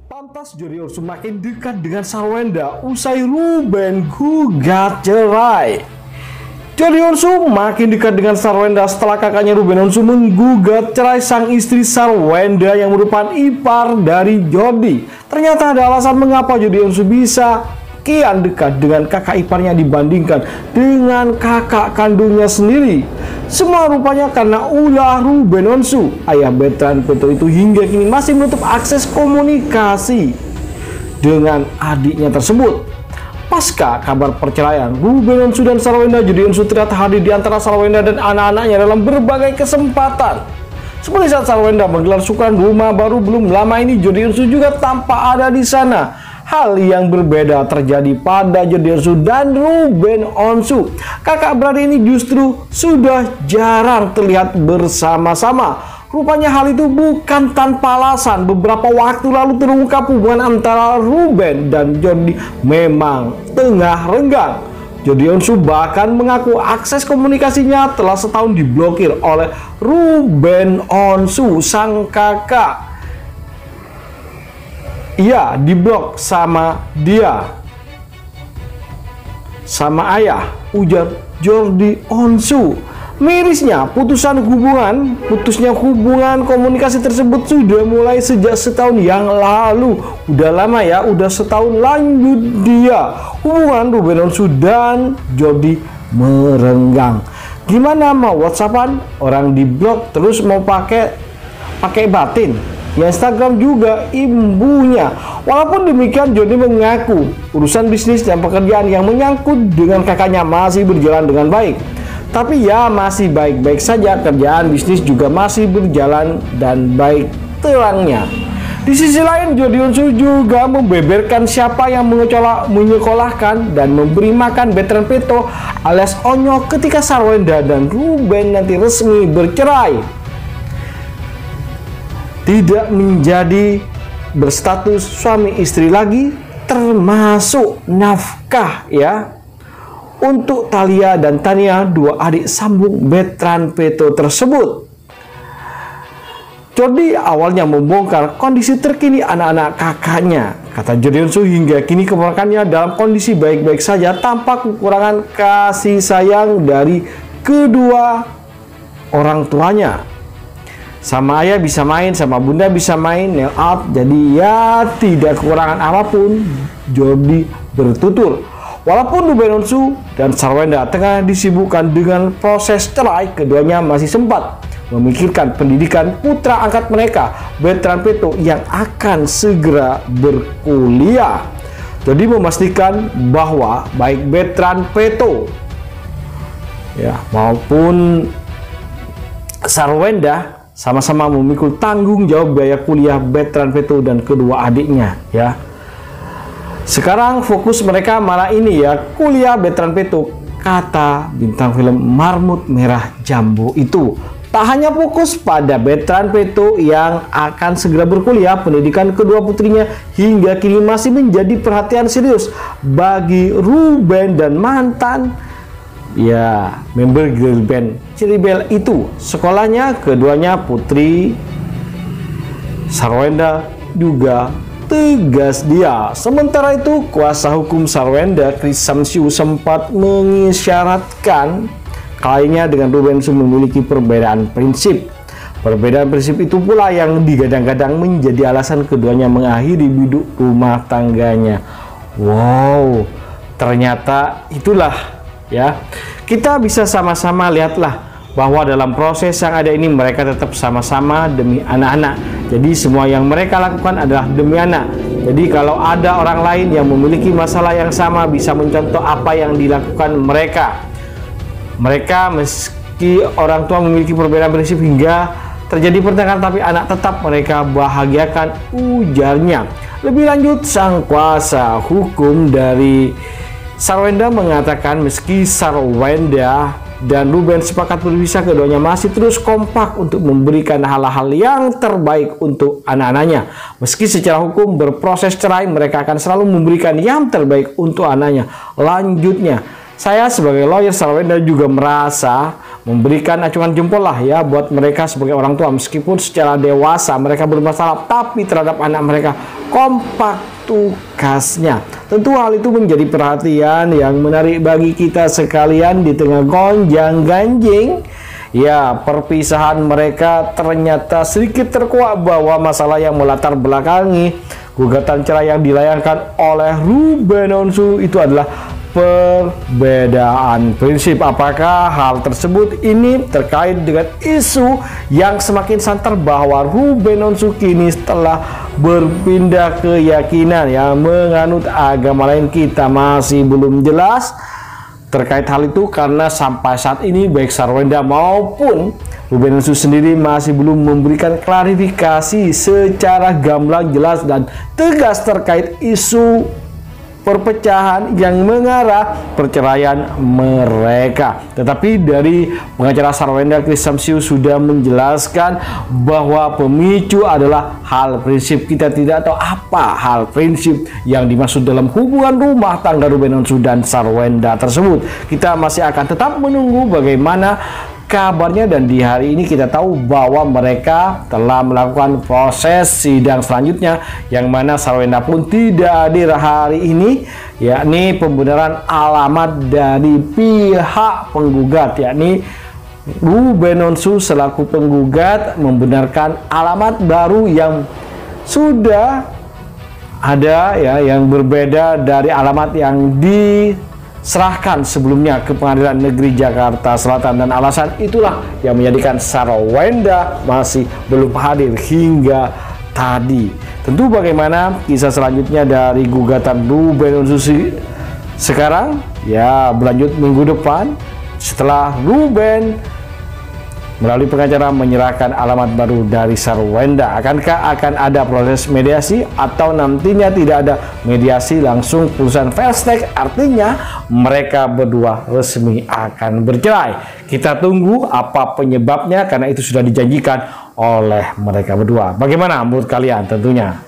Pantas Jodion semakin dekat dengan Sarwenda usai Ruben gugat cerai. Jodion makin dekat dengan Sarwenda setelah kakaknya Ruben Onsu menggugat cerai sang istri Sarwenda yang merupakan ipar dari Jodi. Ternyata ada alasan mengapa Jodion bisa kian dekat dengan kakak iparnya dibandingkan dengan kakak kandungnya sendiri. Semua rupanya karena ulah Ruben Onsu, ayah Bertrand Peto itu hingga kini masih menutup akses komunikasi dengan adiknya tersebut. Pasca kabar perceraian Ruben Onsu dan Sarwenda, Jodion terlihat hadir di antara Sarwenda dan anak-anaknya dalam berbagai kesempatan. Seperti saat Sarwenda menggelar syukuran rumah baru belum lama ini, Jodion juga tampak ada di sana. Hal yang berbeda terjadi pada Jodion dan Ruben Onsu. Kakak beradik ini justru sudah jarang terlihat bersama-sama. Rupanya hal itu bukan tanpa alasan. Beberapa waktu lalu terungkap hubungan antara Ruben dan Jodi memang tengah renggang. Jodion bahkan mengaku akses komunikasinya telah setahun diblokir oleh Ruben Onsu, sang kakak. Ia diblok sama dia, sama ayah, ujar Jodion Onsu. Mirisnya, putusnya hubungan komunikasi tersebut sudah mulai sejak setahun yang lalu. Udah lama ya, udah setahun. Lanjut dia, hubungan Ruben Onsu dan Jodi merenggang. Gimana mau WhatsAppan? Orang diblok terus mau pakai batin. Di Instagram juga ibunya. Walaupun demikian, Jodi mengaku urusan bisnis dan pekerjaan yang menyangkut dengan kakaknya masih berjalan dengan baik. Tapi ya masih baik-baik saja, kerjaan bisnis juga masih berjalan dan baik terangnya. Di sisi lain, Jodion juga membeberkan siapa yang menyekolahkan dan memberi makan Bertrand Peto alias Onyo ketika Sarwenda dan Ruben nanti resmi bercerai. Tidak menjadi berstatus suami istri lagi, termasuk nafkah ya untuk Thalia dan Tania, dua adik sambung Bertrand Peto tersebut. Jodi awalnya membongkar kondisi terkini anak-anak kakaknya. Kata Jodion hingga kini keponakannya dalam kondisi baik-baik saja tanpa kekurangan kasih sayang dari kedua orang tuanya. Sama ayah bisa main, sama bunda bisa main, nail art. Jadi ya tidak kekurangan apapun. Jodi bertutur. Walaupun Ruben Onsu dan Sarwenda tengah disibukkan dengan proses cerai, keduanya masih sempat memikirkan pendidikan putra angkat mereka, Bertrand Peto, yang akan segera berkuliah. Jadi memastikan bahwa baik Bertrand Peto ya maupun Sarwenda sama-sama memikul tanggung jawab biaya kuliah Bertrand Peto dan kedua adiknya ya. Sekarang fokus mereka malah ini ya, kuliah Bertrand Peto, kata bintang film Marmut Merah Jambu itu. Tak hanya fokus pada Bertrand Peto yang akan segera berkuliah, pendidikan kedua putrinya hingga kini masih menjadi perhatian serius bagi Ruben dan mantan ya member girl band Ciribel itu. Sekolahnya keduanya putri Sarwenda juga tegas dia. Sementara itu kuasa hukum Sarwenda, Chris Samsiu, sempat mengisyaratkan kliennya dengan Ruben Onsu memiliki perbedaan prinsip. Perbedaan prinsip itu pula yang digadang-gadang menjadi alasan keduanya mengakhiri hidup rumah tangganya. Wow, ternyata itulah ya. Kita bisa sama-sama lihatlah bahwa dalam proses yang ada ini mereka tetap sama-sama demi anak-anak. Jadi semua yang mereka lakukan adalah demi anak. Jadi kalau ada orang lain yang memiliki masalah yang sama bisa mencontoh apa yang dilakukan mereka. Mereka meski orang tua memiliki perbedaan prinsip hingga terjadi pertengkaran, tapi anak tetap mereka bahagiakan, ujarnya. Lebih lanjut, sang kuasa hukum dari Sarwenda mengatakan meski Sarwenda dan Ruben sepakat berpisah, keduanya masih terus kompak untuk memberikan hal-hal yang terbaik untuk anak-anaknya. Meski secara hukum berproses cerai, mereka akan selalu memberikan yang terbaik untuk anaknya. Lanjutnya, saya sebagai lawyer Sarwenda juga merasa memberikan acungan jempol lah ya buat mereka sebagai orang tua. Meskipun secara dewasa mereka bermasalah, tapi terhadap anak mereka kompak tugasnya. Tentu hal itu menjadi perhatian yang menarik bagi kita sekalian di tengah gonjang-ganjing. Ya, perpisahan mereka ternyata sedikit terkuak bahwa masalah yang melatar belakangi gugatan cerai yang dilayangkan oleh Ruben Onsu itu adalah perbedaan prinsip. Apakah hal tersebut ini terkait dengan isu yang semakin santer bahwa Ruben Onsu kini telah berpindah keyakinan yang menganut agama lain? Kita masih belum jelas terkait hal itu karena sampai saat ini baik Sarwenda maupun Ruben Onsu sendiri masih belum memberikan klarifikasi secara gamblang, jelas dan tegas terkait isu perpecahan yang mengarah perceraian mereka. Tetapi dari pengacara Sarwenda, Chris Samsiu, sudah menjelaskan bahwa pemicu adalah hal prinsip. Kita tidak tahu apa hal prinsip yang dimaksud dalam hubungan rumah tangga Ruben Onsu dan Sarwenda tersebut. Kita masih akan tetap menunggu bagaimana kabarnya, dan di hari ini kita tahu bahwa mereka telah melakukan proses sidang selanjutnya yang mana Sarwenda pun tidak hadir hari ini, yakni pembenaran alamat dari pihak penggugat, yakni Ruben Onsu selaku penggugat membenarkan alamat baru yang sudah ada, ya, yang berbeda dari alamat yang diserahkan sebelumnya ke Pengadilan Negeri Jakarta Selatan, dan alasan itulah yang menjadikan Sarwenda masih belum hadir hingga tadi. Tentu bagaimana kisah selanjutnya dari gugatan Ruben Onsu sekarang, ya, berlanjut minggu depan setelah Ruben melalui pengacara menyerahkan alamat baru dari Sarwenda. Akankah akan ada proses mediasi atau nantinya tidak ada mediasi, langsung putusan fast track, artinya mereka berdua resmi akan bercerai? Kita tunggu apa penyebabnya karena itu sudah dijanjikan oleh mereka berdua. Bagaimana menurut kalian tentunya?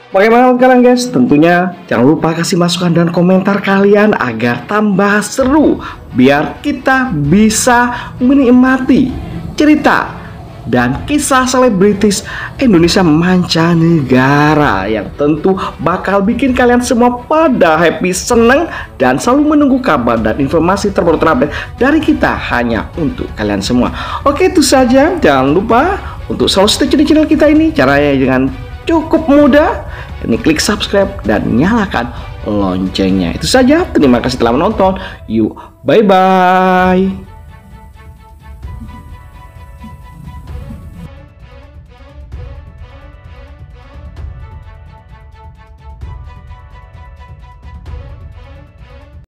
Bagaimana kalian guys? Tentunya jangan lupa kasih masukan dan komentar kalian agar tambah seru, biar kita bisa menikmati cerita dan kisah selebritis Indonesia mancanegara yang tentu bakal bikin kalian semua pada happy, seneng, dan selalu menunggu kabar dan informasi terbaru terupdate dari kita hanya untuk kalian semua. Oke, itu saja. Jangan lupa untuk selalu stay di channel kita ini. Caranya dengan cukup mudah, ini klik subscribe dan nyalakan loncengnya. Itu saja, terima kasih telah menonton. Yuk, bye bye.